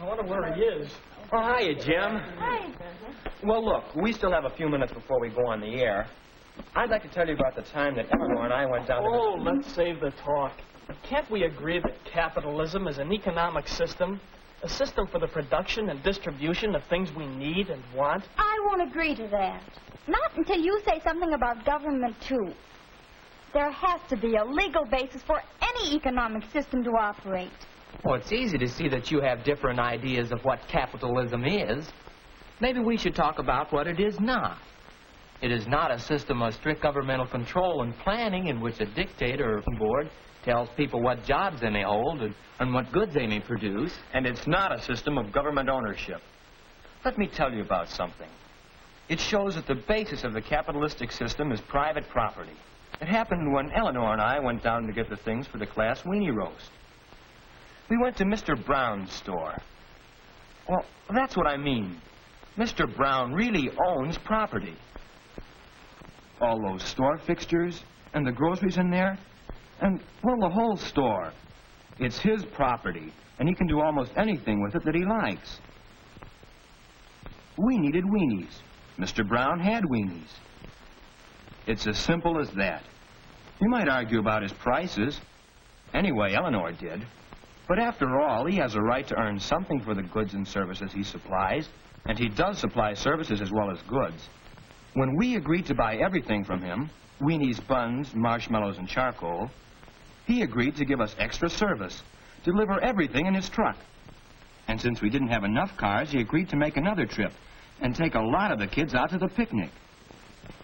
I wonder where he is. Oh, hiya, Jim. Hi. Well, look, we still have a few minutes before we go on the air. I'd like to tell you about the time that Eleanor and I went down to... Oh, let's save the talk. Can't we agree that capitalism is an economic system? A system for the production and distribution of things we need and want? I won't agree to that. Not until you say something about government, too. There has to be a legal basis for any economic system to operate. Well, it's easy to see that you have different ideas of what capitalism is. Maybe we should talk about what it is not. It is not a system of strict governmental control and planning in which a dictator or board tells people what jobs they may hold and what goods they may produce. And it's not a system of government ownership. Let me tell you about something. It shows that the basis of the capitalistic system is private property. It happened when Eleanor and I went down to get the things for the class weenie roast. We went to Mr. Brown's store. Well, that's what I mean. Mr. Brown really owns property. All those store fixtures and the groceries in there, and, well, the whole store. It's his property, and he can do almost anything with it that he likes. We needed weenies. Mr. Brown had weenies. It's as simple as that. You might argue about his prices. Anyway, Eleanor did. But after all, he has a right to earn something for the goods and services he supplies, and he does supply services as well as goods. When we agreed to buy everything from him, weenies, buns, marshmallows, and charcoal, he agreed to give us extra service, deliver everything in his truck. And since we didn't have enough cars, he agreed to make another trip and take a lot of the kids out to the picnic.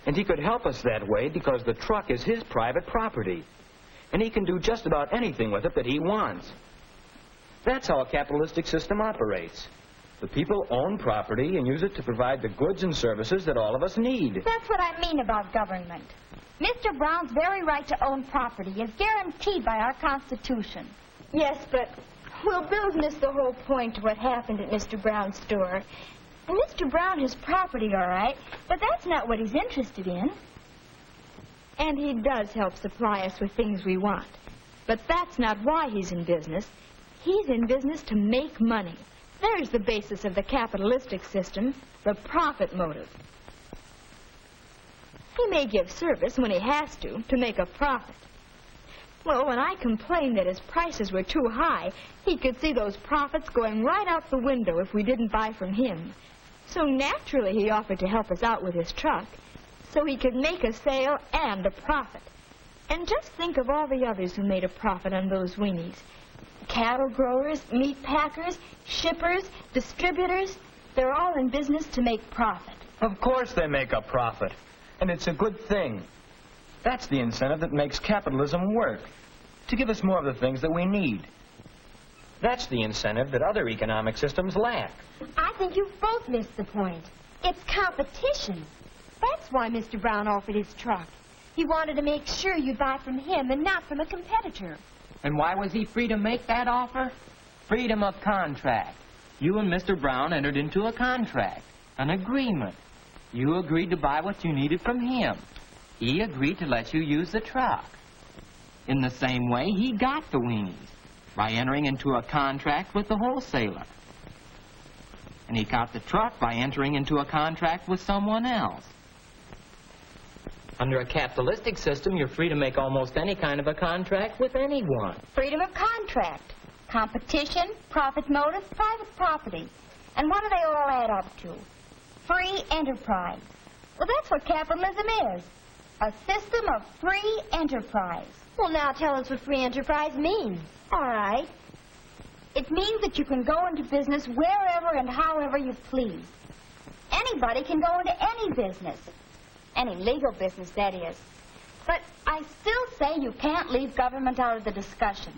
And he could help us that way because the truck is his private property. And he can do just about anything with it that he wants. That's how a capitalistic system operates. The people own property and use it to provide the goods and services that all of us need. That's what I mean about government. Mr. Brown's very right to own property is guaranteed by our Constitution. Yes, but, well, Bill's missed the whole point to what happened at Mr. Brown's store. And Mr. Brown has property, all right, but that's not what he's interested in. And he does help supply us with things we want. But that's not why he's in business. He's in business to make money. There's the basis of the capitalistic system, the profit motive. He may give service when he has to make a profit. Well, when I complained that his prices were too high, he could see those profits going right out the window if we didn't buy from him. So naturally he offered to help us out with his truck, so he could make a sale and a profit. And just think of all the others who made a profit on those weenies. Cattle growers, meat packers, shippers, distributors, they're all in business to make profit. Of course they make a profit, and it's a good thing. That's the incentive that makes capitalism work, to give us more of the things that we need. That's the incentive that other economic systems lack. I think you've both missed the point. It's competition. That's why Mr. Brown offered his truck. He wanted to make sure you'd buy from him and not from a competitor. And why was he free to make that offer? Freedom of contract. You and Mr. Brown entered into a contract, an agreement. You agreed to buy what you needed from him. He agreed to let you use the truck. In the same way, he got the weenies by entering into a contract with the wholesaler. And he got the truck by entering into a contract with someone else. Under a capitalistic system, you're free to make almost any kind of a contract with anyone. Freedom of contract, competition, profit motive, private property. And what do they all add up to? Free enterprise. Well, that's what capitalism is. A system of free enterprise. Well, now tell us what free enterprise means. All right. It means that you can go into business wherever and however you please. Anybody can go into any business. Any legal business, that is. But I still say you can't leave government out of the discussion.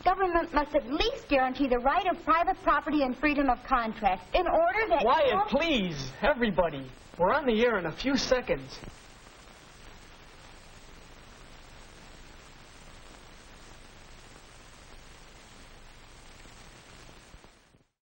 Government must at least guarantee the right of private property and freedom of contract in order that... Quiet, please, everybody. We're on the air in a few seconds.